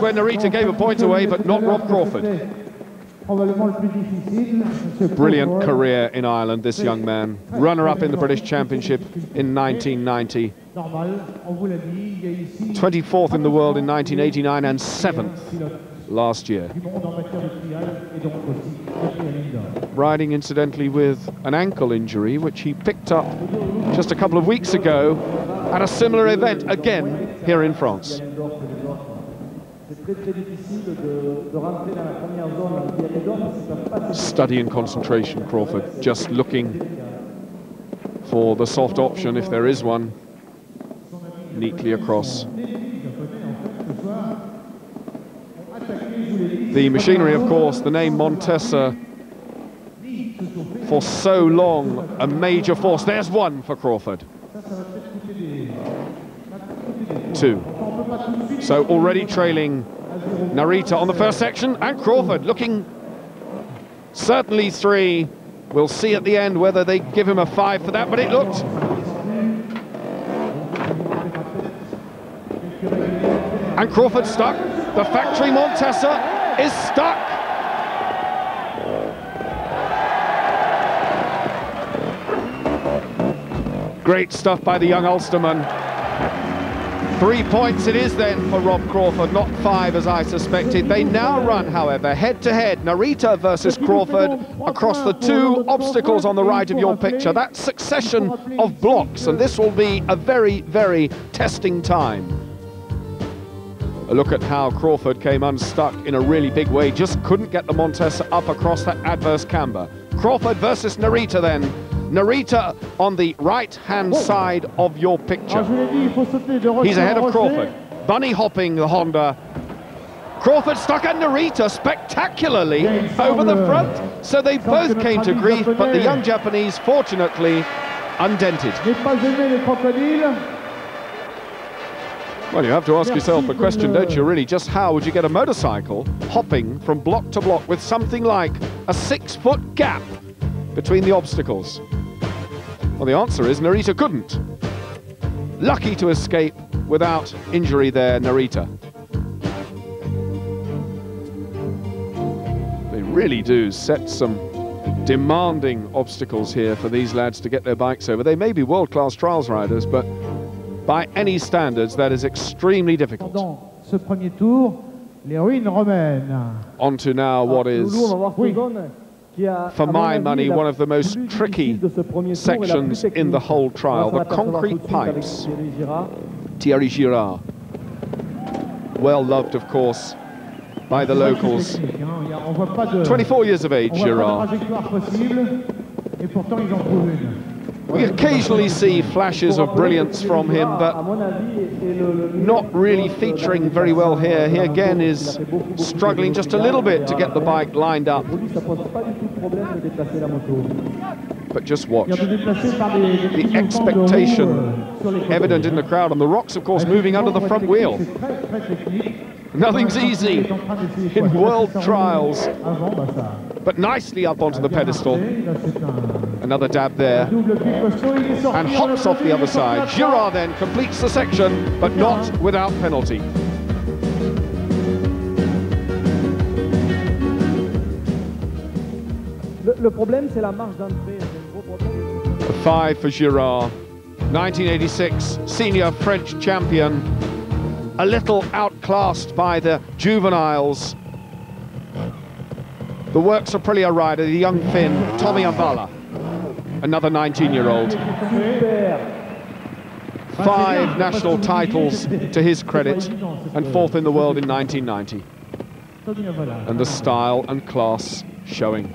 where Narita gave a point away, but not Rob Crawford. Brilliant career in Ireland, this young man. Runner-up in the British Championship in 1990. 24th in the world in 1989 and 7th last year. Riding, incidentally, with an ankle injury, which he picked up just a couple of weeks ago at a similar event, again, here in France. Study and concentration, Crawford, just looking for the soft option, if there is one, neatly across. The machinery, of course, the name Montesa, for so long a major force. There's one for Crawford. 2. So already trailing Narita on the first section, and Crawford looking certainly 3. We'll see at the end whether they give him a 5 for that, but it looked. And Crawford stuck. The factory Montesa is stuck. Great stuff by the young Ulsterman. 3 points it is then for Rob Crawford, not 5 as I suspected. They now run, however, head-to-head, Narita versus Crawford, across the 2 obstacles on the right of your picture. That succession of blocks, and this will be a very, very testing time. A look at how Crawford came unstuck in a really big way, just couldn't get the Montesa up across that adverse camber. Crawford versus Narita then. Narita on the right-hand side of your picture. He's ahead of Crawford. Bunny hopping the Honda. Crawford stuck at Narita spectacularly over the front. So they both came to grief, but the young Japanese, fortunately, undented. Well, you have to ask yourself a question, don't you, really? Just how would you get a motorcycle hopping from block to block with something like a 6-foot gap between the obstacles? Well, the answer is Narita couldn't. Lucky to escape without injury there, Narita. They really do set some demanding obstacles here for these lads to get their bikes over. They may be world-class trials riders, but by any standards, that is extremely difficult. On to now what is, for my money, one of the most tricky sections in the whole trial, the concrete pipes. Thierry Girard, well loved, of course, by the locals. 24 years of age, Girard. We occasionally see flashes of brilliance from him, but not really featuring very well here. He again is struggling just a little bit to get the bike lined up. But just watch. The expectation evident in the crowd, and the rocks, of course, moving under the front wheel. Nothing's easy in world trials, but nicely up onto the pedestal. Another dab there, and hops off the other side. Girard then completes the section, but not without penalty. A 5 for Girard, 1986 senior French champion. A little outclassed by the juveniles. The Works Aprilia rider, the young Finn, Tommy Avala, another 19-year-old. 5 national titles to his credit, and 4th in the world in 1990. And the style and class showing.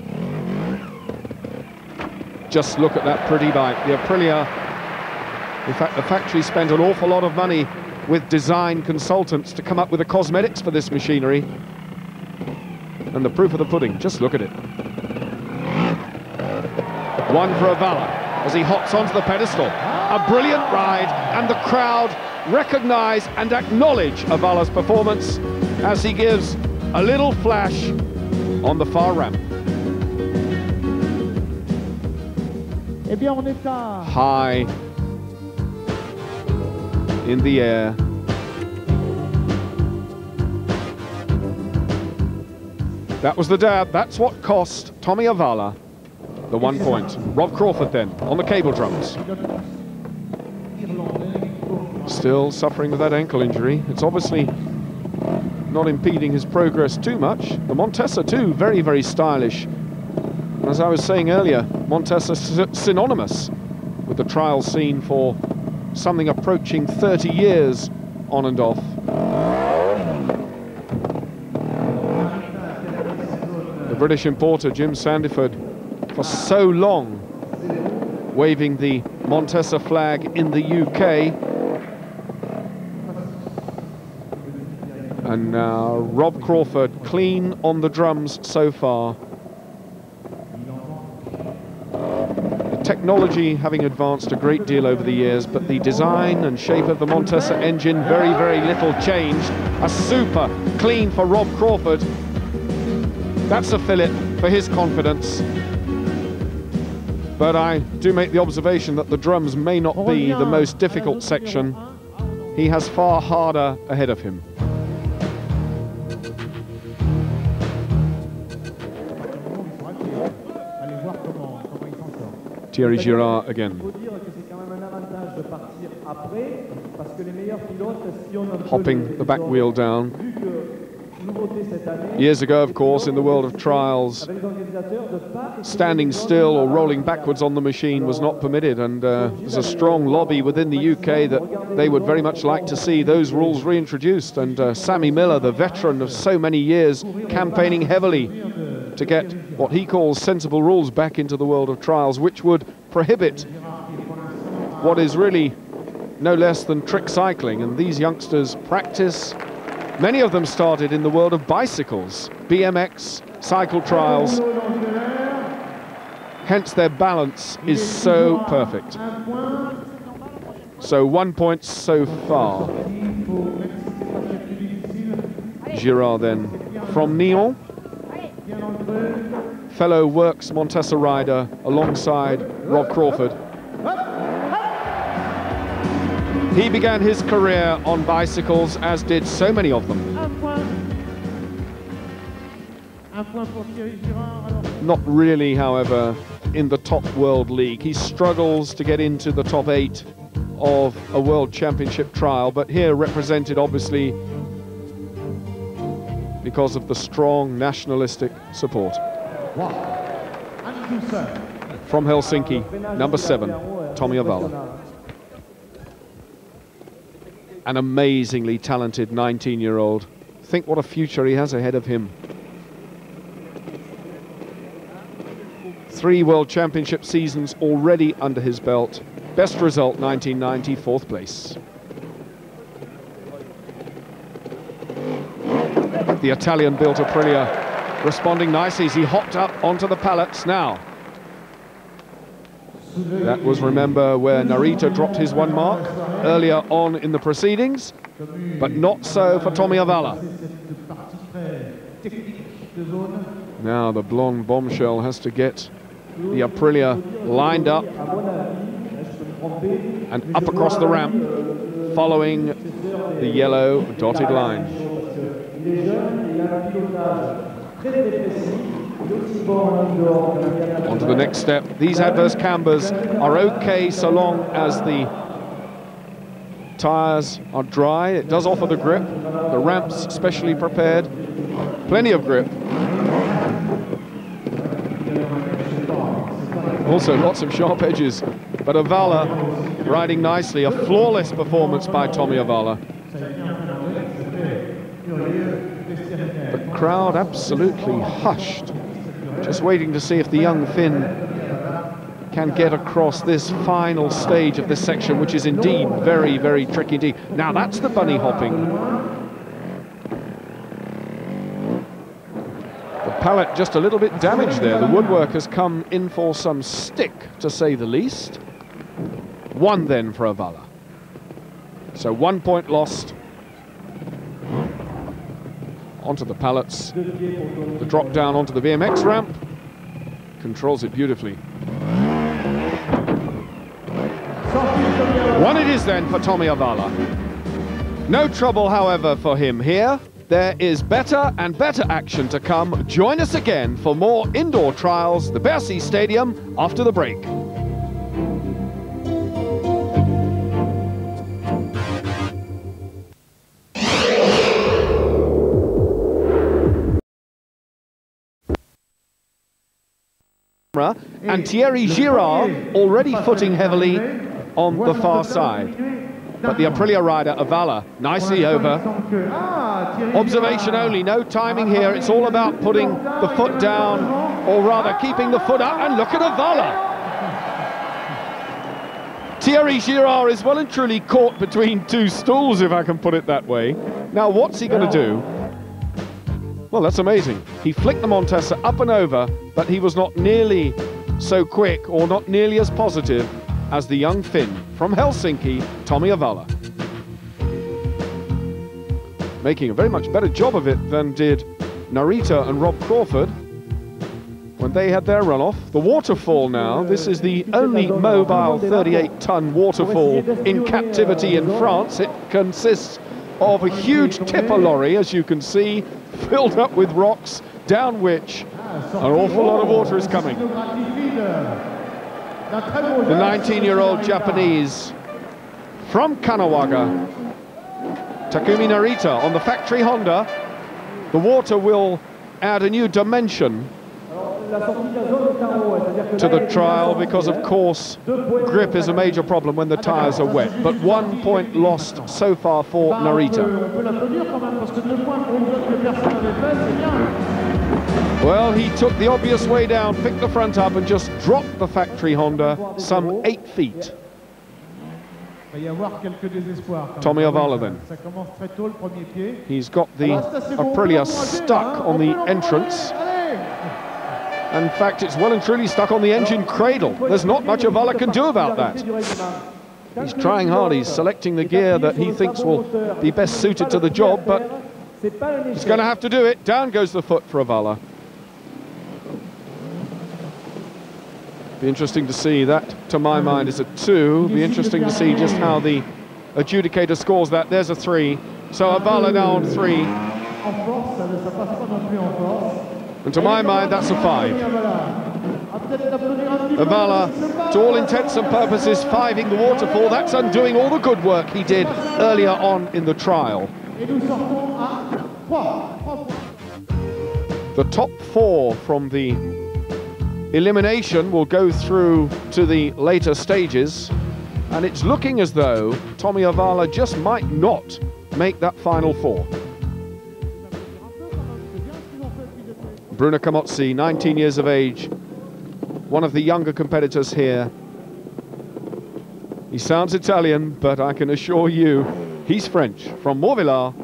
Just look at that pretty bike, the Aprilia. In fact, the factory spent an awful lot of money with design consultants to come up with the cosmetics for this machinery. And the proof of the pudding, just look at it. 1 for Avala as he hops onto the pedestal. A brilliant ride, and the crowd recognize and acknowledge Avala's performance as he gives a little flash on the far ramp. High in the air. That was the dab. That's what cost Tommy Avala the 1 point. Rob Crawford then on the cable drums. Still suffering with that ankle injury. It's obviously not impeding his progress too much. The Montesa too, very, very stylish. As I was saying earlier, Montesa synonymous with the trial scene for something approaching 30 years on and off. The British importer Jim Sandiford, for so long waving the Montesa flag in the UK. And now Rob Crawford clean on the drums so far. The technology having advanced a great deal over the years, but the design and shape of the Montesa engine, very, very little changed. A super clean for Rob Crawford. That's a fillip for his confidence. But I do make the observation that the drums may not be the most difficult section. He has far harder ahead of him. Thierry Girard again. Hopping the back wheel down. Years ago, of course, in the world of trials, standing still or rolling backwards on the machine was not permitted, and there's a strong lobby within the UK that they would very much like to see those rules reintroduced. And Sammy Miller, the veteran of so many years, campaigning heavily to get what he calls sensible rules back into the world of trials, which would prohibit what is really no less than trick cycling. And these youngsters practice. Many of them started in the world of bicycles, BMX, cycle trials. Hence their balance is so perfect. So 1 point so far. Girard then from Nyon. Fellow Works Montesa rider alongside Rob Crawford. He began his career on bicycles, as did so many of them. Not really, however, in the top world league. He struggles to get into the top 8 of a world championship trial, but here represented obviously because of the strong nationalistic support. From Helsinki, number 7, Tommy Avala. An amazingly talented 19-year-old. Think what a future he has ahead of him. 3 World Championship seasons already under his belt. Best result, 1990, 4th place. The Italian-built Aprilia responding nicely as he hopped up onto the pallets now. That was, remember, where Narita dropped his 1 mark earlier on in the proceedings, but not so for Tommy Avala. Now the blonde bombshell has to get the Aprilia lined up and up across the ramp, following the yellow dotted line. On to the next step. These adverse cambers are okay so long as the tyres are dry. It does offer the grip. The ramp's specially prepared. Plenty of grip. Also lots of sharp edges. But Avala riding nicely. A flawless performance by Tommy Avala. The crowd absolutely hushed, just waiting to see if the young Finn can get across this final stage of this section, which is indeed very, very tricky indeed. Now that's the bunny hopping. The pallet just a little bit damaged there. The woodwork has come in for some stick, to say the least. 1 then for Avala. So 1 point lost. Onto the pallets, the drop down onto the BMX ramp, controls it beautifully. 1 it is then for Tommy Avala. No trouble, however, for him here. There is better and better action to come. Join us again for more indoor trials, the Bercy Stadium, after the break. And Thierry Girard already footing heavily on the far side. But the Aprilia rider, Avala, nicely over. Observation only, no timing here. It's all about putting the foot down, or rather keeping the foot up, and look at Avala. Thierry Girard is well and truly caught between two stools, if I can put it that way. Now, what's he going to do? Well, that's amazing. He flicked the Montesa up and over, but he was not nearly so quick or not nearly as positive as the young Finn from Helsinki, Tommy Avala. Making a very much better job of it than did Narita and Rob Crawford when they had their runoff. The waterfall now, this is the only mobile 38-ton waterfall in captivity in France. It consists of a huge tipper lorry, as you can see, filled up with rocks, down which an awful lot of water is coming. The 19-year-old Japanese from Kanawaga, Takumi Narita, on the factory Honda. The water will add a new dimension to the trial because, of course, grip is a major problem when the tyres are wet. But 1 point lost so far for Narita. Well, he took the obvious way down, picked the front up and just dropped the factory Honda some 8 feet. Tommy Avala then. He's got the Aprilia stuck on the entrance. In fact, it's well and truly stuck on the engine cradle. There's not much Avala can do about that. He's trying hard. He's selecting the gear that he thinks will be best suited to the job, but he's going to have to do it. Down goes the foot for Avala. Be interesting to see that, to my mind, is a 2. Be interesting to see just how the adjudicator scores that. There's a 3. So Avala now on 3. And to my mind, that's a 5. Avala, to all intents and purposes, 5ing the waterfall. That's undoing all the good work he did earlier on in the trial. The top 4 from the elimination will go through to the later stages, and it's looking as though Tommy Avala just might not make that final 4. Bruno Camozzi, 19 years of age, one of the younger competitors here. He sounds Italian, but I can assure you he's French, from Morvillard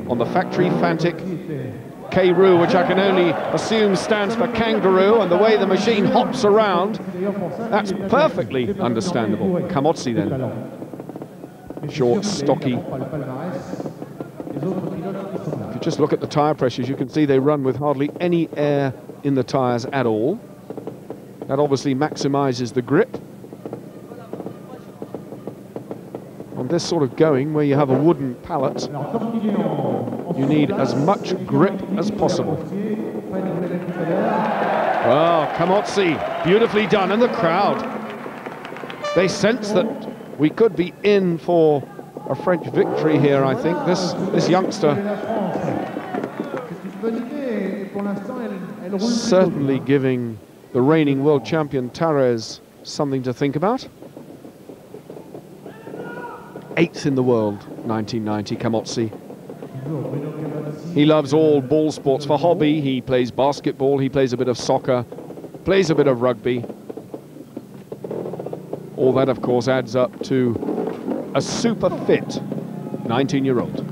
on the factory Fantic K-Roo, which I can only assume stands for kangaroo, and the way the machine hops around, that's perfectly understandable. Camozzi then, short, stocky. If you just look at the tyre pressures, you can see they run with hardly any air in the tyres at all. That obviously maximizes the grip. On this sort of going, where you have a wooden pallet, you need as much grip as possible. Well, Camozzi, beautifully done, and the crowd, they sense that we could be in for a French victory here, I think. This youngster certainly giving the reigning world champion Tarres something to think about. 8th in the world, 1990, Camozzi. He loves all ball sports. For hobby, he plays basketball, he plays a bit of soccer, plays a bit of rugby. All that, of course, adds up to a super fit 19-year-old.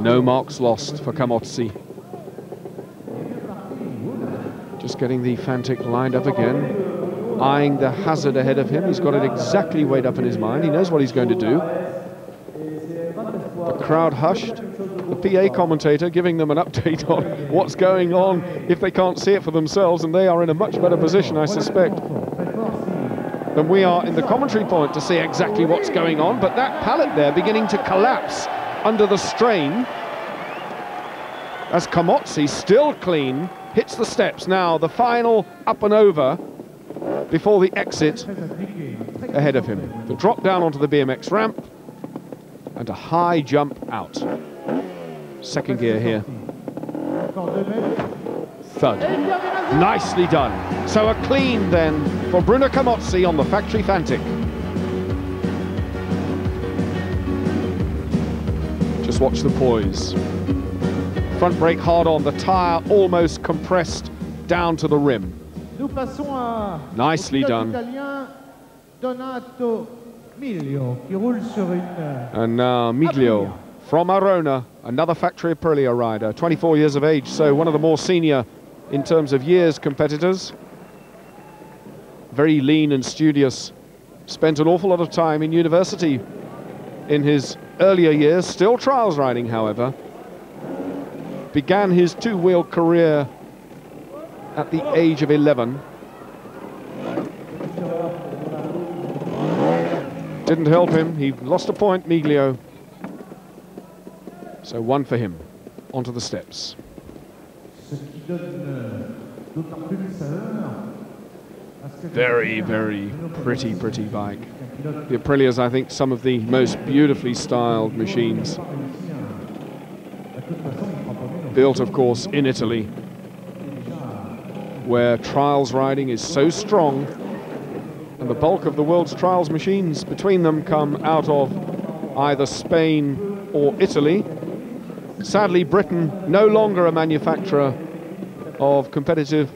No marks lost for Camozzi. Just getting the Fantic lined up again, eyeing the hazard ahead of him. He's got it exactly weighed up in his mind. He knows what he's going to do. The crowd hushed, the PA commentator giving them an update on what's going on if they can't see it for themselves, and they are in a much better position, I suspect, than we are in the commentary point to see exactly what's going on. But that pallet there beginning to collapse under the strain as Camozzi, still clean, hits the steps. Now the final up and over before the exit ahead of him. The drop down onto the BMX ramp and a high jump out. Second gear here. Thud. Nicely done. So a clean then for Bruno Camozzi on the factory Fantic. Just watch the poise. Front brake hard on, the tyre almost compressed down to the rim. Nicely done. And now Miglio from Arona, another factory Aprilia rider, 24 years of age, so one of the more senior in terms of years competitors. Very lean and studious. Spent an awful lot of time in university in his earlier years, still trials riding, however. Began his two-wheel career at the age of 11. Didn't help him, he lost a point, Miglio. So one for him, onto the steps. Very, very pretty bike. The Aprilia's, I think, some of the most beautifully styled machines. Built, of course, in Italy, where trials riding is so strong, and the bulk of the world's trials machines between them come out of either Spain or Italy. Sadly, Britain no longer a manufacturer of competitive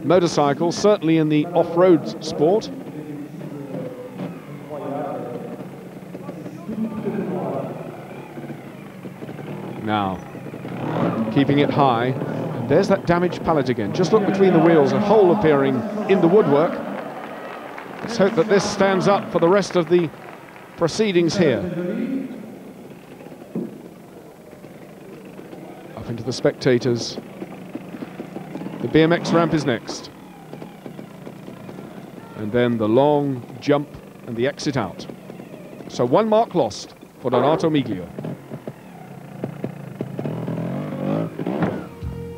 motorcycles, certainly in the off-road sport. Now, keeping it high, and there's that damaged pallet again. Just look between the wheels, a hole appearing in the woodwork. Let's hope that this stands up for the rest of the proceedings here. Up into the spectators. The BMX ramp is next. And then the long jump and the exit out. So one mark lost for Donato Miglio.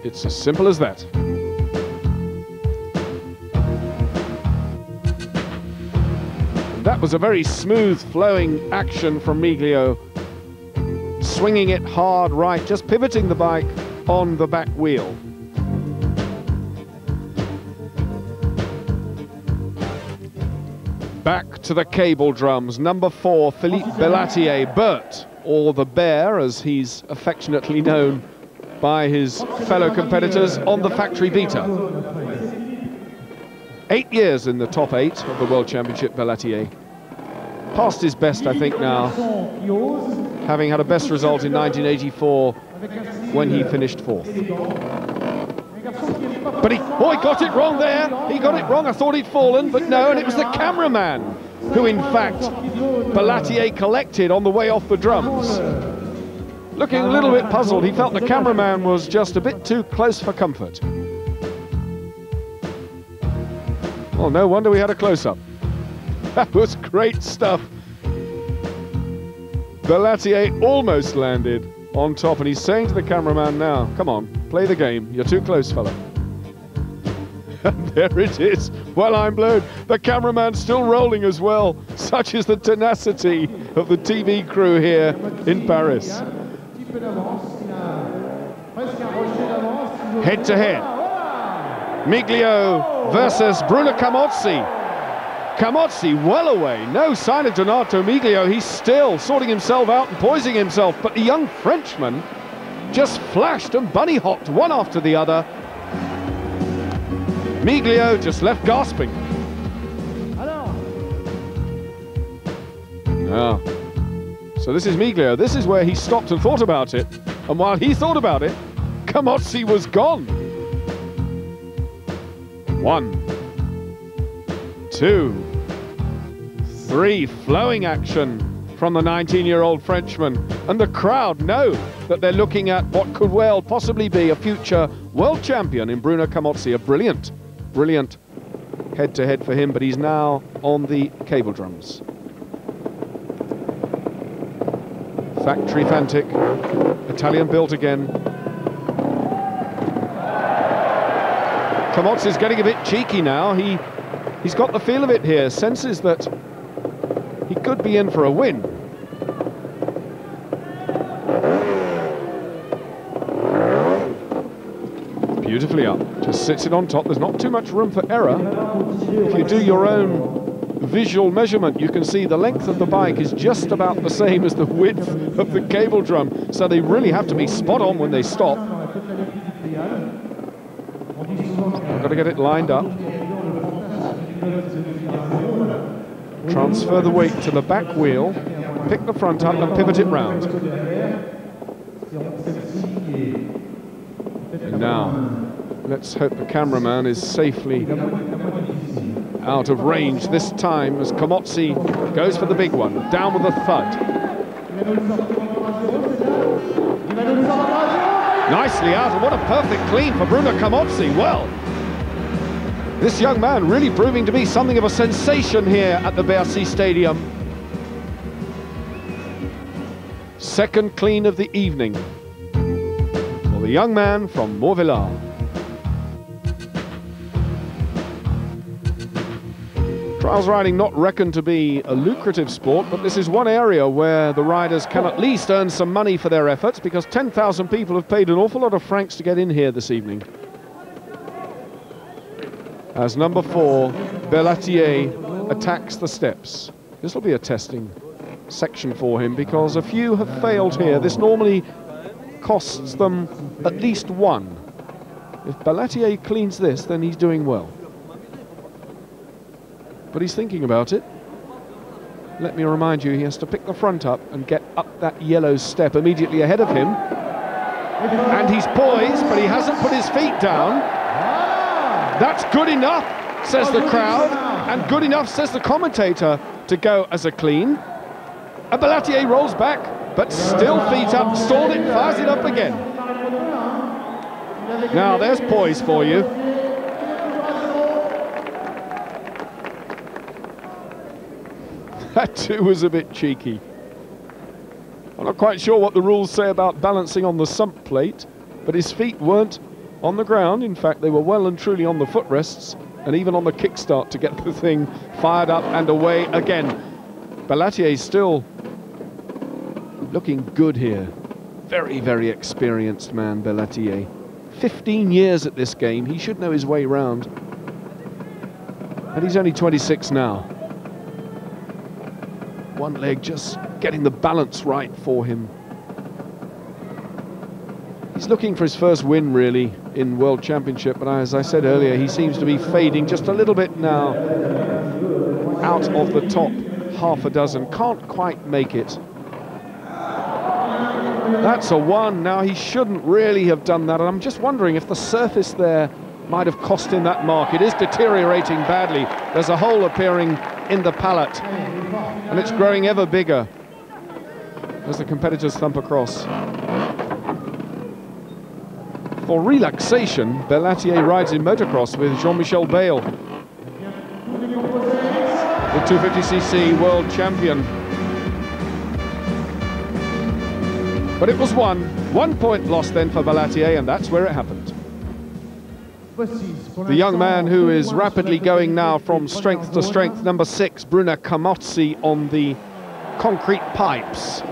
It's as simple as that. And that was a very smooth flowing action from Miglio, swinging it hard right, just pivoting the bike on the back wheel. Back to the cable drums, number 4, Philippe Bellatier, Bert, or the Bear as he's affectionately known by his fellow competitors on the factory Vita. 8 years in the top 8 of the World Championship, Bellatier. Past his best, I think, now, having had a best result in 1984 when he finished 4th. But he got it wrong there. He got it wrong. I thought he'd fallen, but no, and it was the cameraman who, in fact, Bellatier collected on the way off the drums. Looking a little bit puzzled, he felt the cameraman was just a bit too close for comfort. Well, no wonder we had a close-up. That was great stuff. Bellatier almost landed on top, and he's saying to the cameraman now, come on, play the game, you're too close, fella. And there it is. Well, I'm blown. The cameraman's still rolling as well. Such is the tenacity of the TV crew here in Paris. Head to head. Miglio versus Bruno Camozzi. Camozzi well away. No sign of Donato Miglio. He's still sorting himself out and poising himself. But the young Frenchman just flashed and bunny hopped one after the other. Miglio just left gasping. Ah. So this is Miglio. This is where he stopped and thought about it. And while he thought about it, Camozzi was gone. 1, 2, 3. Flowing action from the 19-year-old Frenchman. And the crowd know that they're looking at what could well possibly be a future world champion in Bruno Camozzi. A brilliant, brilliant head-to-head for him, but he's now on the cable drums. Factory Fantic, Italian built again. Camozzi's getting a bit cheeky now. He's got the feel of it here, senses that he could be in for a win. Beautifully up, just sits it on top. There's not too much room for error. If you do your own visual measurement, you can see the length of the bike is just about the same as the width of the cable drum, so they really have to be spot on when they stop. Got to get it lined up. Transfer the weight to the back wheel, pick the front up and pivot it round. And now, let's hope the cameraman is safely out of range this time as Camozzi goes for the big one, down with a thud. Nicely out, and what a perfect clean for Bruno Camozzi. Well, this young man really proving to be something of a sensation here at the Bercy Stadium. Second clean of the evening for the young man from Morvillard. Trials riding not reckoned to be a lucrative sport, but this is one area where the riders can at least earn some money for their efforts, because 10,000 people have paid an awful lot of francs to get in here this evening. As number 4, Bellatier attacks the steps. This will be a testing section for him, because a few have failed here. This normally costs them at least one. If Bellatier cleans this, then he's doing well. But he's thinking about it. Let me remind you, he has to pick the front up and get up that yellow step immediately ahead of him. And he's poised, but he hasn't put his feet down. That's good enough, says the crowd, and good enough, says the commentator, to go as a clean. And Bellatier rolls back, but still feet up, stalled it, fires it up again. Now there's poise for you. That too was a bit cheeky. I'm not quite sure what the rules say about balancing on the sump plate, but his feet weren't on the ground. In fact, they were well and truly on the footrests, and even on the kickstart to get the thing fired up and away again. Bellatier still looking good here. Very, very experienced man, Bellatier. 15 years at this game. He should know his way round. And he's only 26 now. One leg just getting the balance right for him. He's looking for his first win, really, in World Championship, but as I said earlier, he seems to be fading just a little bit now out of the top half a dozen. Can't quite make it. That's a 1. Now, he shouldn't really have done that, and I'm just wondering if the surface there might have cost him that mark. It is deteriorating badly. There's a hole appearing in the palate, and it's growing ever bigger as the competitors thump across. For relaxation, Bellatier rides in motocross with Jean-Michel Bayle, the 250cc world champion. But it was 1 point lost then for Bellatier, and that's where it happened. The young man who is rapidly going now from strength to strength, number 6, Bruno Camozzi on the concrete pipes.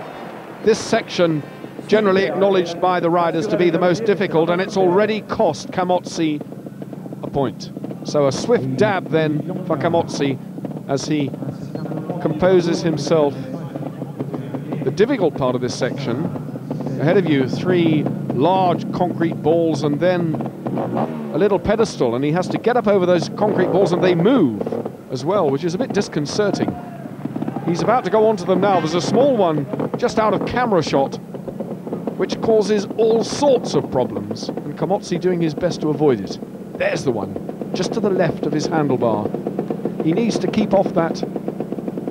This section generally acknowledged by the riders to be the most difficult, and it's already cost Camozzi a point. So a swift dab then for Camozzi as he composes himself. The difficult part of this section, ahead of you, 3 large concrete balls and then a little pedestal, and he has to get up over those concrete balls, and they move as well, which is a bit disconcerting. He's about to go onto them now. There's a small one just out of camera shot, which causes all sorts of problems, and Camozzi doing his best to avoid it. There's the one, just to the left of his handlebar. He needs to keep off that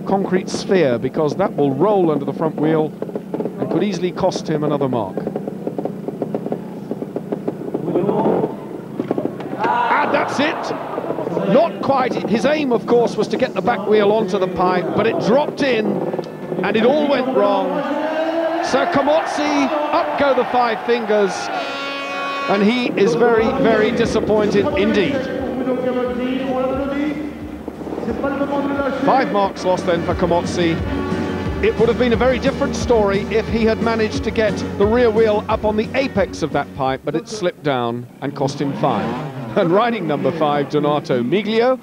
concrete sphere, because that will roll under the front wheel and could easily cost him another mark. it. Not quite. His aim, of course, was to get the back wheel onto the pipe, but it dropped in, and it all went wrong. So Camozzi, up go the 5 fingers, and he is very, very disappointed indeed. 5 marks lost then for Camozzi. It would have been a very different story if he had managed to get the rear wheel up on the apex of that pipe, but it slipped down and cost him 5. And riding number 5, Donato Miglio,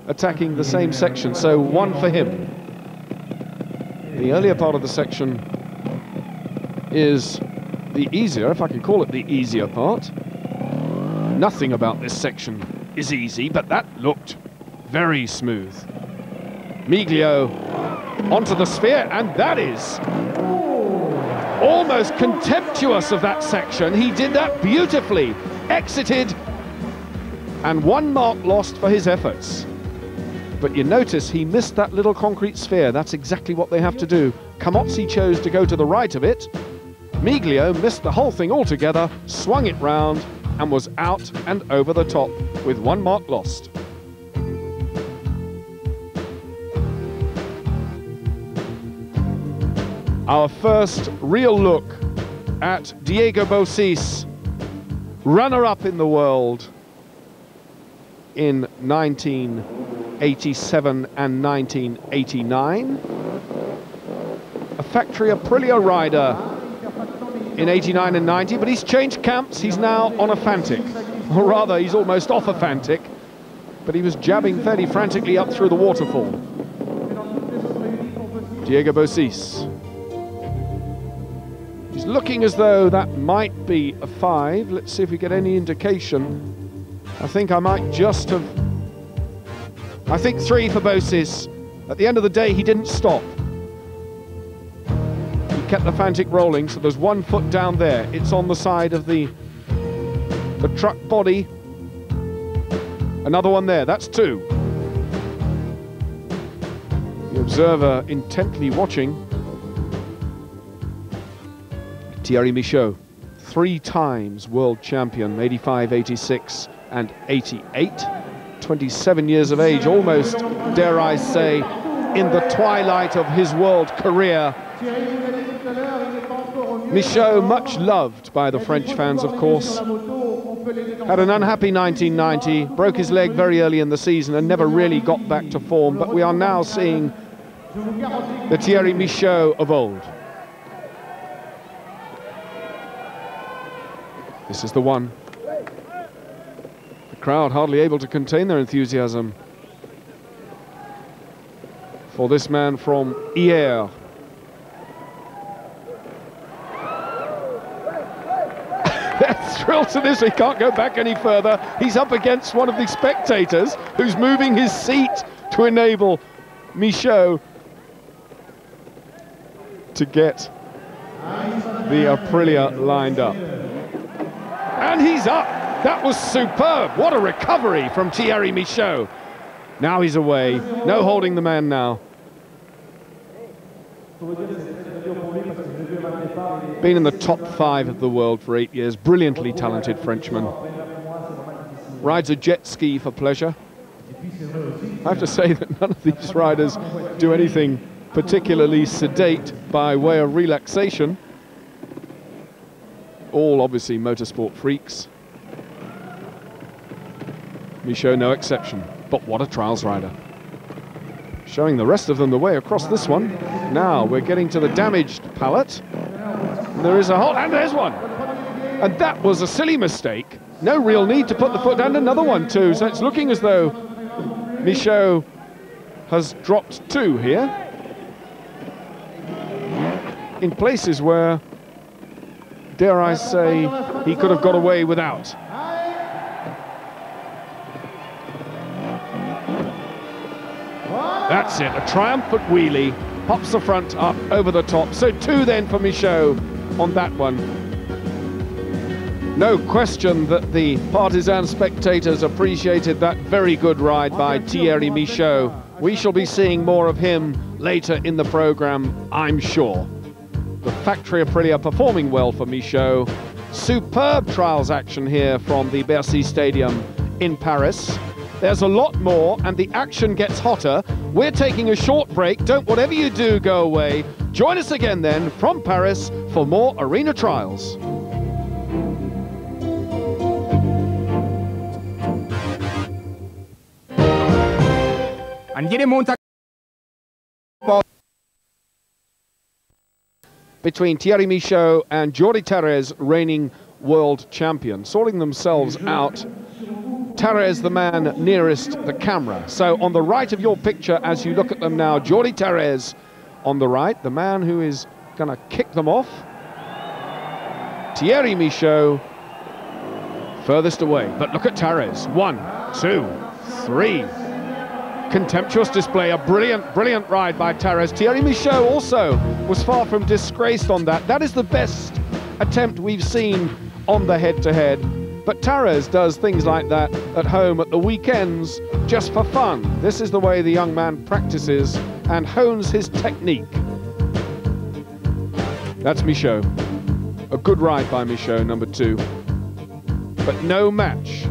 attacking the same section, so 1 for him. The earlier part of the section is the easier, if I can call it the easier part. Nothing about this section is easy, but that looked very smooth. Miglio onto the sphere, and that is almost contemptuous of that section. He did that beautifully, exited, and 1 mark lost for his efforts. But you notice he missed that little concrete sphere. That's exactly what they have to do. Camozzi chose to go to the right of it. Miglio missed the whole thing altogether, swung it round, and was out and over the top with 1 mark lost. Our first real look at Diego Bercy, runner-up in the world in 1987 and 1989. A Factory Aprilia rider in 89 and 90, but he's changed camps. He's now on a Fantic, or rather, he's almost off a Fantic, but he was jabbing fairly frantically up through the waterfall. Diego Bercy. He's looking as though that might be a 5. Let's see if we get any indication. I think I might just have... I think 3 for Bercy. At the end of the day, he didn't stop. He kept the Fantic rolling, so there's 1 foot down there. It's on the side of the truck body. Another one there, that's 2. The observer intently watching. Thierry Michaud, 3 times world champion, 85, 86 and 88. 27 years of age, almost, dare I say, in the twilight of his world career. Michaud, much loved by the French fans, of course. Had an unhappy 1990, broke his leg very early in the season and never really got back to form, but we are now seeing the Thierry Michaud of old. This is the one. The crowd hardly able to contain their enthusiasm for this man from Hyères. They're thrilled to this, he can't go back any further. He's up against one of the spectators who's moving his seat to enable Michaud to get the Aprilia lined up. And he's up. That was superb. What a recovery from Thierry Michaud. Now he's away. No holding the man now. Been in the top 5 of the world for 8 years. Brilliantly talented Frenchman. Rides a jet ski for pleasure. I have to say that none of these riders do anything particularly sedate by way of relaxation. All obviously motorsport freaks. Michaud no exception, but what a trials rider. Showing the rest of them the way across this one. Now we're getting to the damaged pallet. And there is a hole, and there's one. And that was a silly mistake. No real need to put the foot down, another one too. So it's looking as though Michaud has dropped 2 here. In places where, dare I say, he could have got away without. That's it, a triumphant wheelie, pops the front up over the top. So 2 then for Michaud on that one. No question that the partisan spectators appreciated that very good ride by Thierry Michaud. We shall be seeing more of him later in the programme, I'm sure. The Factory Aprilia performing well for Michaud. Superb trials action here from the Bercy Stadium in Paris. There's a lot more, and the action gets hotter. We're taking a short break. Don't, whatever you do, go away. Join us again then from Paris for more arena trials. Between Thierry Michaud and Jordi Terres, reigning world champion, sorting themselves out. Terres, the man nearest the camera. So on the right of your picture, as you look at them now, Jordi Terres on the right, the man who is going to kick them off. Thierry Michaud furthest away. But look at Terres. 1, 2, 3. Contemptuous display, a brilliant ride by Terres. Thierry Michaud also was far from disgraced on that. That is the best attempt we've seen on the head-to-head. But Terres does things like that at home at the weekends just for fun. This is the way the young man practices and hones his technique. That's Michaud. A good ride by Michaud, number 2. But no match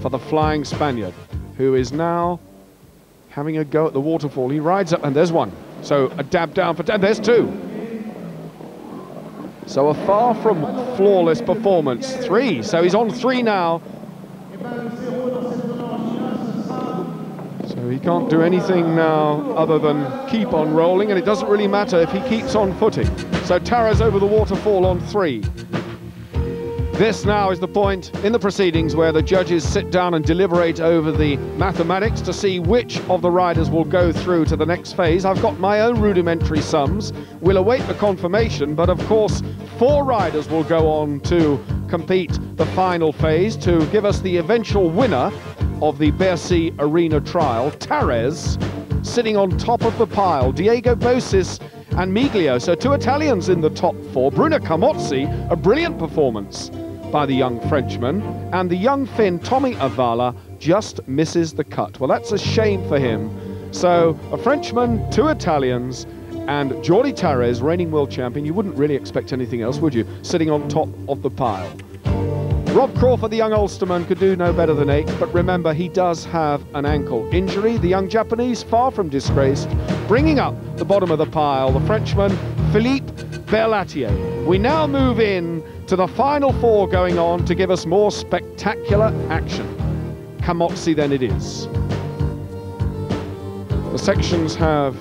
for the flying Spaniard, who is now having a go at the waterfall. He rides up, and there's one. So a dab down for 10, there's 2. So a far from flawless performance. 3, so he's on 3 now. So he can't do anything now other than keep on rolling, and it doesn't really matter if he keeps on footing. So Terres over the waterfall on 3. This now is the point in the proceedings where the judges sit down and deliberate over the mathematics to see which of the riders will go through to the next phase. I've got my own rudimentary sums. We'll await the confirmation, but of course 4 riders will go on to compete the final phase to give us the eventual winner of the Bercy Arena Trial. Terres sitting on top of the pile, Diego Bosis and Miglio, so 2 Italians in the top 4. Bruno Camozzi, a brilliant performance by the young Frenchman, and the young Finn Tommy Avala just misses the cut. Well, that's a shame for him. So a Frenchman, 2 Italians, and Jordi Terres, reigning world champion. You wouldn't really expect anything else, would you, sitting on top of the pile. Rob Crawford, the young Ulsterman, could do no better than 8, but remember, he does have an ankle injury. The young Japanese, far from disgraced, bringing up the bottom of the pile, the Frenchman, Philippe Berlatier. We now move in to the final 4 going on to give us more spectacular action. Camozzi then it is. The sections have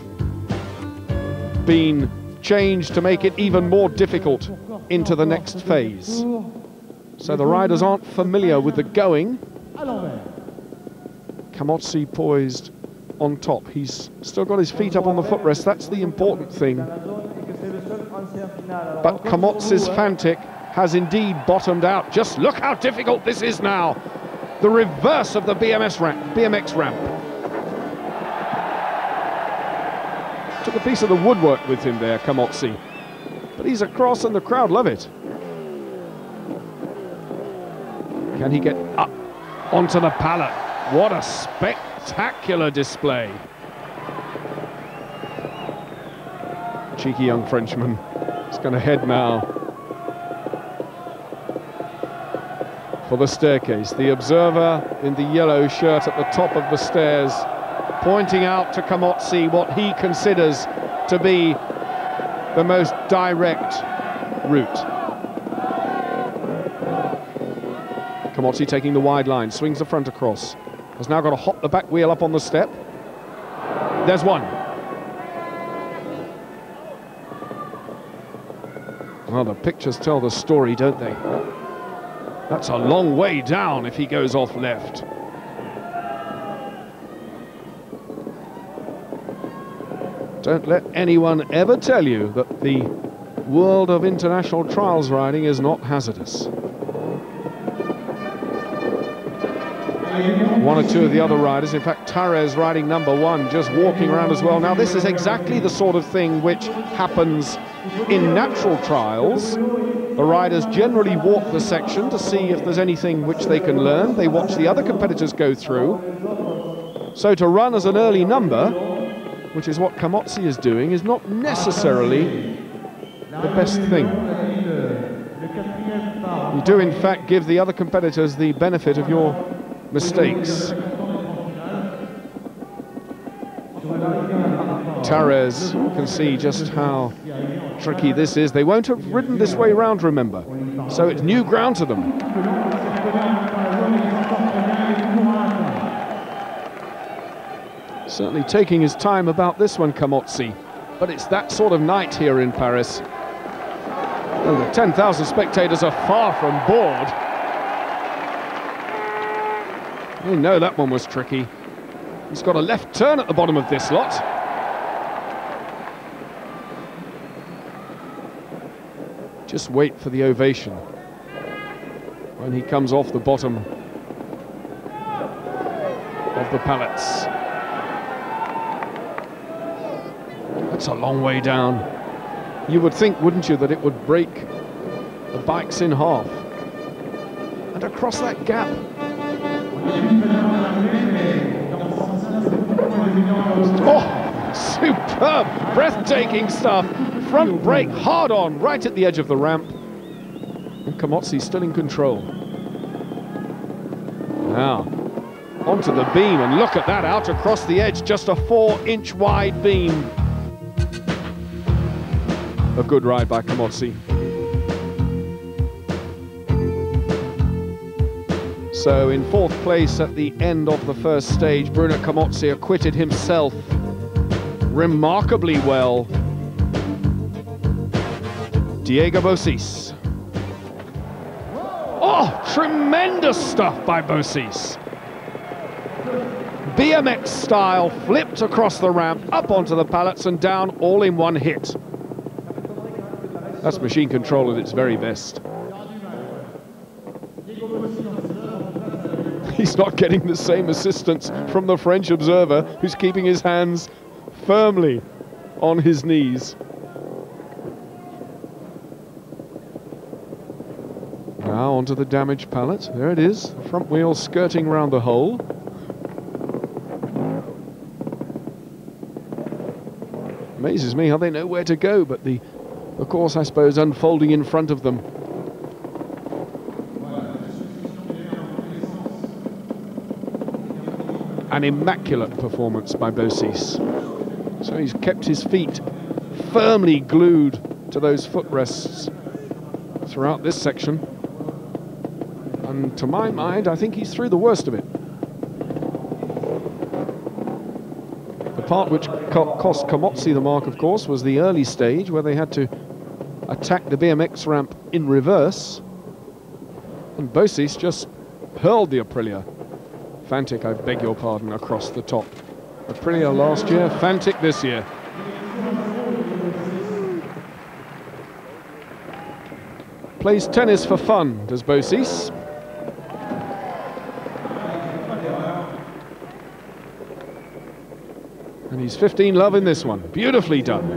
been changed to make it even more difficult into the next phase. So the riders aren't familiar with the going. Camozzi poised on top. He's still got his feet up on the footrest. That's the important thing. But Camozzi's Fantic has indeed bottomed out. Just look how difficult this is now. The reverse of the BMX ramp. Took a piece of the woodwork with him there, Camozzi. But he's across and the crowd love it. Can he get up onto the pallet? What a spectacular display. Cheeky young Frenchman. He's going to head now for the staircase. The observer in the yellow shirt at the top of the stairs, pointing out to Camozzi what he considers to be the most direct route. Camozzi taking the wide line, swings the front across. Has now got to hop the back wheel up on the step. There's one. Well, the pictures tell the story, don't they? That's a long way down if he goes off left. Don't let anyone ever tell you that the world of international trials riding is not hazardous. One or 2 of the other riders, in fact Terres riding number 1, just walking around as well. Now this is exactly the sort of thing which happens in natural trials. The riders generally walk the section to see if there's anything which they can learn. They watch the other competitors go through. So to run as an early number, which is what Camozzi is doing, is not necessarily the best thing. You do in fact give the other competitors the benefit of your mistakes. Tavares can see just how tricky this is. They won't have ridden this way round, remember, so it's new ground to them. Certainly taking his time about this one, Camozzi, but it's that sort of night here in Paris. And the 10,000 spectators are far from bored. They know that one was tricky. He's got a left turn at the bottom of this lot. Just wait for the ovation when he comes off the bottom of the pallets. That's a long way down. You would think, wouldn't you, that it would break the bikes in half. And across that gap. Oh, superb, breathtaking stuff. Front brake hard on, right at the edge of the ramp. And Camozzi still in control. Now, onto the beam, and look at that, out across the edge, just a 4-inch wide beam. A good ride by Camozzi. So in 4th place at the end of the first stage, Bruno Camozzi acquitted himself remarkably well. Diego Bosis. Oh, tremendous stuff by Bosis. BMX style, flipped across the ramp, up onto the pallets and down all in one hit. That's machine control at its very best. He's not getting the same assistance from the French observer, who's keeping his hands firmly on his knees. Now onto the damaged pallet. There it is, the front wheel skirting round the hole. Amazes me how they know where to go, but the course, I suppose, unfolding in front of them. An immaculate performance by Bosis. So he's kept his feet firmly glued to those footrests throughout this section. And to my mind, I think he's through the worst of it. The part which cost Camozzi the mark, of course, was the early stage where they had to attack the BMX ramp in reverse. And Bosis just hurled the Aprilia. Fantic, I beg your pardon, across the top. Aprilia last year, Fantic this year. Plays tennis for fun, does Bosis. And he's 15 love in this one. Beautifully done.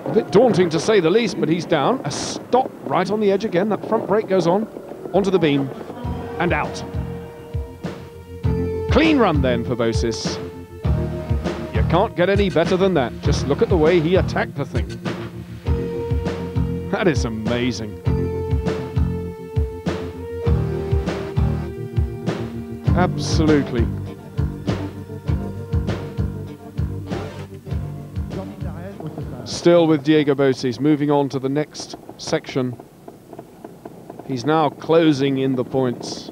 A bit daunting to say the least, but he's down. A stop right on the edge again. That front brake goes on, onto the beam, and out. Clean run then for Bosis. You can't get any better than that. Just look at the way he attacked the thing. That is amazing. Absolutely. Still with Diego Bosis, moving on to the next section. He's now closing in the points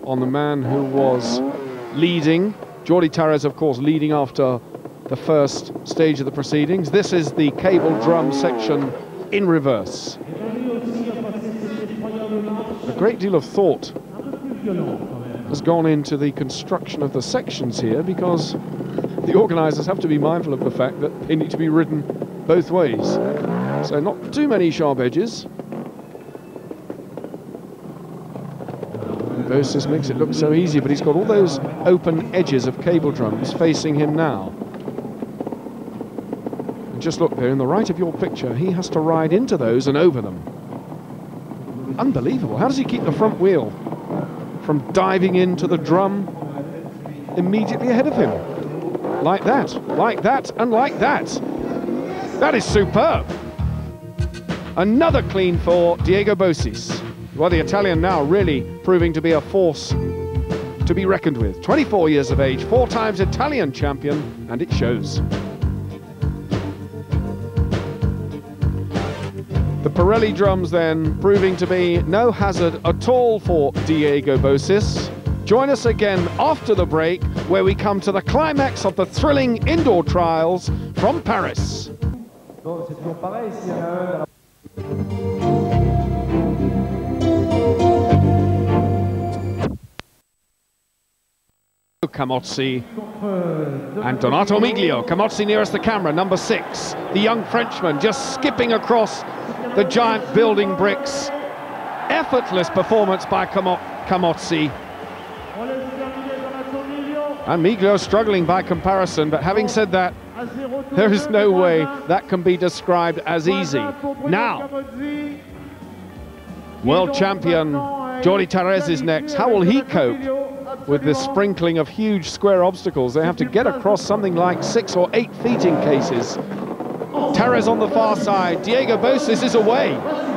on the man who was leading. Jordi Tavares, of course, leading after the first stage of the proceedings. This is the cable drum section in reverse. A great deal of thought has gone into the construction of the sections here, because the organisers have to be mindful of the fact that they need to be ridden both ways. So not too many sharp edges. Bosis makes it look so easy, but he's got all those open edges of cable drums facing him now. And just look there, in the right of your picture, he has to ride into those and over them. Unbelievable. How does he keep the front wheel from diving into the drum immediately ahead of him? Like that, and like that. That is superb. Another clean for Diego Bosis. Well, the Italian now really proving to be a force to be reckoned with. 24 years of age, 4 times Italian champion, and it shows. The Pirelli drums then proving to be no hazard at all for Diego Bosis. Join us again after the break, where we come to the climax of the thrilling indoor trials from Paris. Camozzi and Donato Miglio. Camozzi nearest the camera, number 6. The young Frenchman just skipping across the giant building bricks. Effortless performance by Camozzi. And Miglio struggling by comparison, but having said that, there is no way that can be described as easy. Now, world champion Jordi Tárrez is next. How will he cope with this sprinkling of huge square obstacles? They have to get across something like 6 or 8 feet in cases. Tárrez on the far side. Diego Bosis is away,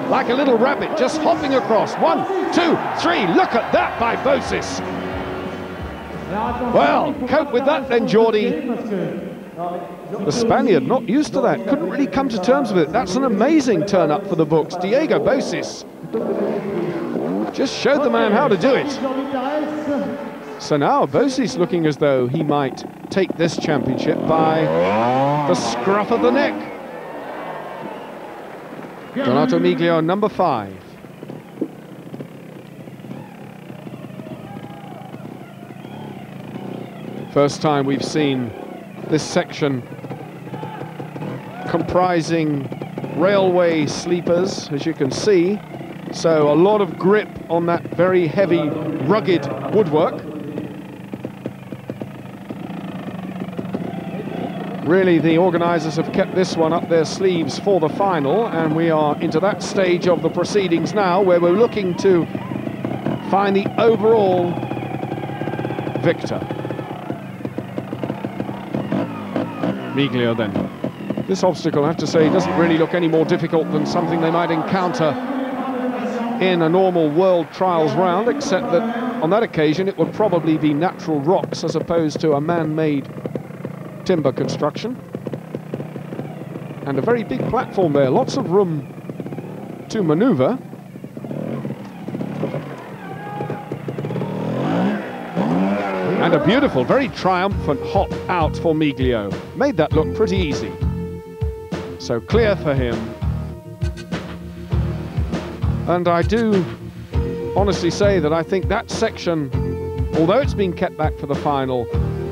like a little rabbit, just hopping across. 1, 2, 3. Look at that by Bosis. Well, cope with that then, Jordi. The Spaniard, not used to that, couldn't really come to terms with it. That's an amazing turn up for the books. Diego Bosis just showed the man how to do it. So now Bosis looking as though he might take this championship by the scruff of the neck. Donato Miglio, number 5. First time we've seen this section comprising railway sleepers, as you can see. So a lot of grip on that very heavy, rugged woodwork. Really, the organisers have kept this one up their sleeves for the final, and we are into that stage of the proceedings now, where we're looking to find the overall victor. Miglio then. This obstacle, I have to say, doesn't really look any more difficult than something they might encounter in a normal World Trials round, except that on that occasion it would probably be natural rocks as opposed to a man-made timber construction. And a very big platform there, lots of room to manoeuvre. And a beautiful, very triumphant hop out for Miglio. Made that look pretty easy. So clear for him. And I do honestly say that I think that section, although it's been kept back for the final,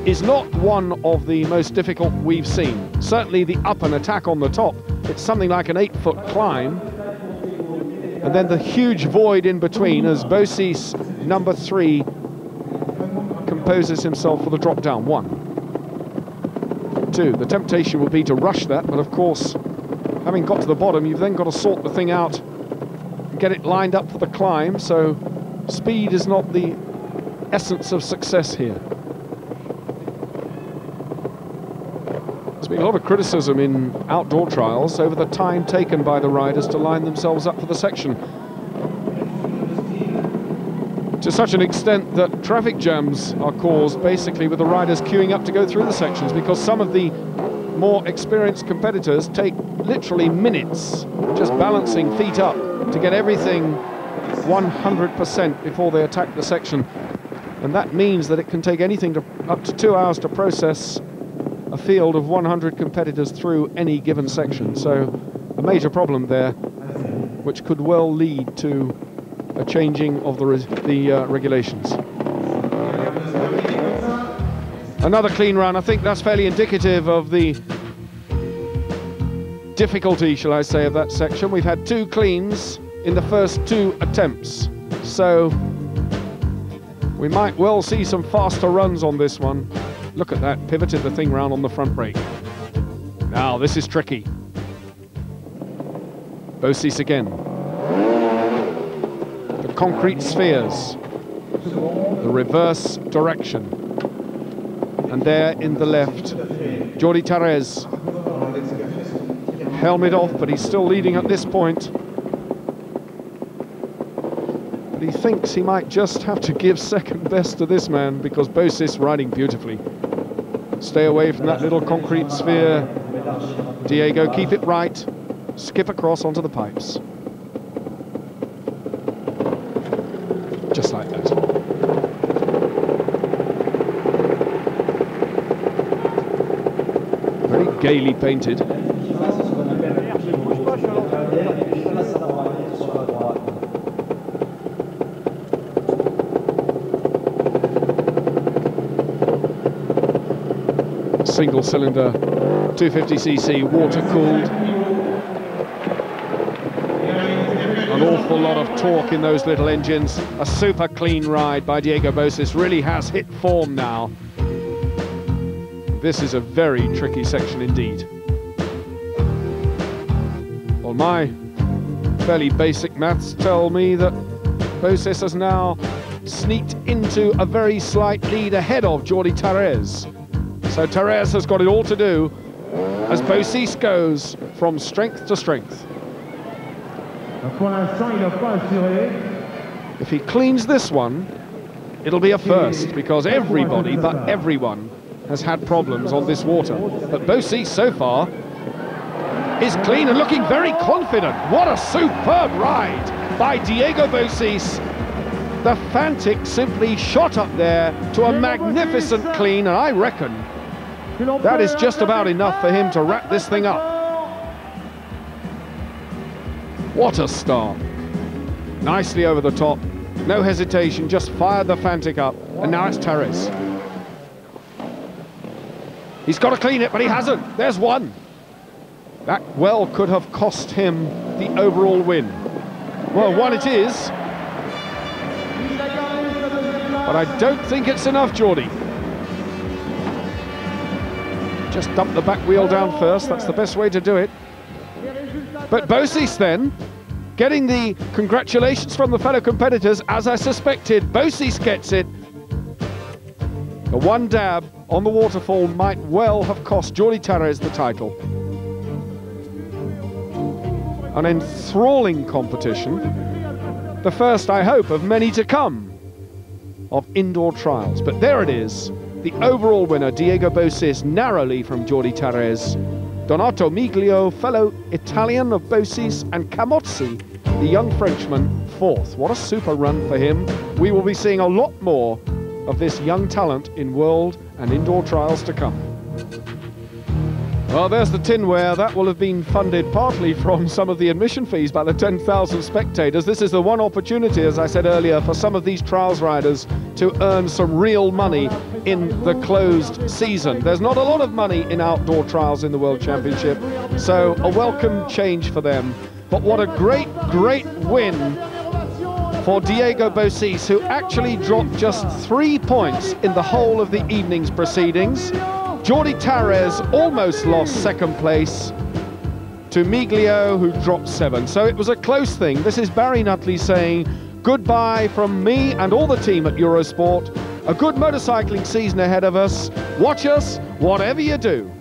is not one of the most difficult we've seen. Certainly the up and attack on the top, it's something like an 8-foot climb. And then the huge void in between as Bosis, number 3, composes himself for the drop down. 1, 2. The temptation will be to rush that, but of course, having got to the bottom, you've then got to sort the thing out, get it lined up for the climb, so speed is not the essence of success here. There's been a lot of criticism in outdoor trials over the time taken by the riders to line themselves up for the section, to such an extent that traffic jams are caused basically with the riders queuing up to go through the sections, because some of the more experienced competitors take literally minutes just balancing feet up to get everything 100% before they attack the section. And that means that it can take anything to up to 2 hours to process a field of 100 competitors through any given section. So a major problem there, which could well lead to a changing of the regulations. Another clean run. I think that's fairly indicative of the difficulty, shall I say, of that section. We've had 2 cleans in the first 2 attempts, so we might well see some faster runs on this one. Look at that, pivoted the thing round on the front brake. Now this is tricky. Bosis again. The concrete spheres, the reverse direction, and there in the left, Jordi Tárrez, Helmet off, but he's still leading at this point. But he thinks he might just have to give second best to this man because Bosis riding beautifully. Stay away from that little concrete sphere. Diego, keep it right. Skip across onto the pipes. Just like that. Very gaily painted. Single cylinder 250cc water cooled. An awful lot of torque in those little engines. A super clean ride by Diego Bosis. Really has hit form now. This is a very tricky section indeed. Well, my fairly basic maths tell me that Bosis has now sneaked into a very slight lead ahead of Jordi Tarrés. So Tarrés has got it all to do as Bosis goes from strength to strength. If he cleans this one, it'll be a first, because everybody but everyone has had problems on this water. But Bosis so far is clean and looking very confident. What a superb ride by Diego Bosis. The Fantic simply shot up there to a magnificent clean, and I reckon that is just about enough for him to wrap this thing up. What a start. Nicely over the top. No hesitation, just fired the Fantic up. And now it's Tarrés. He's got to clean it, but he hasn't. There's one. That well could have cost him the overall win. Well, one it is. But I don't think it's enough, Jordi. Just dump the back wheel down first, that's the best way to do it. But Bosis then, getting the congratulations from the fellow competitors, as I suspected. Bosis gets it. The one dab on the waterfall might well have cost Jordi Tarrés the title. An enthralling competition. The first, I hope, of many to come of indoor trials. But there it is. The overall winner, Diego Bosis, narrowly from Jordi Tarrés. Donato Miglio, fellow Italian of Bosis, and Camozzi, the young Frenchman, fourth. What a super run for him. We will be seeing a lot more of this young talent in world and indoor trials to come. Well, there's the tinware. That will have been funded partly from some of the admission fees by the 10,000 spectators. This is the one opportunity, as I said earlier, for some of these trials riders to earn some real money in the closed season. There's not a lot of money in outdoor trials in the World Championship, so a welcome change for them. But what a great, great win for Diego Bosis, who actually dropped just 3 points in the whole of the evening's proceedings. Jordi Tarrés almost lost second place to Miglio, who dropped 7. So it was a close thing. This is Barry Nutley saying goodbye from me and all the team at Eurosport. A good motorcycling season ahead of us. Watch us, whatever you do.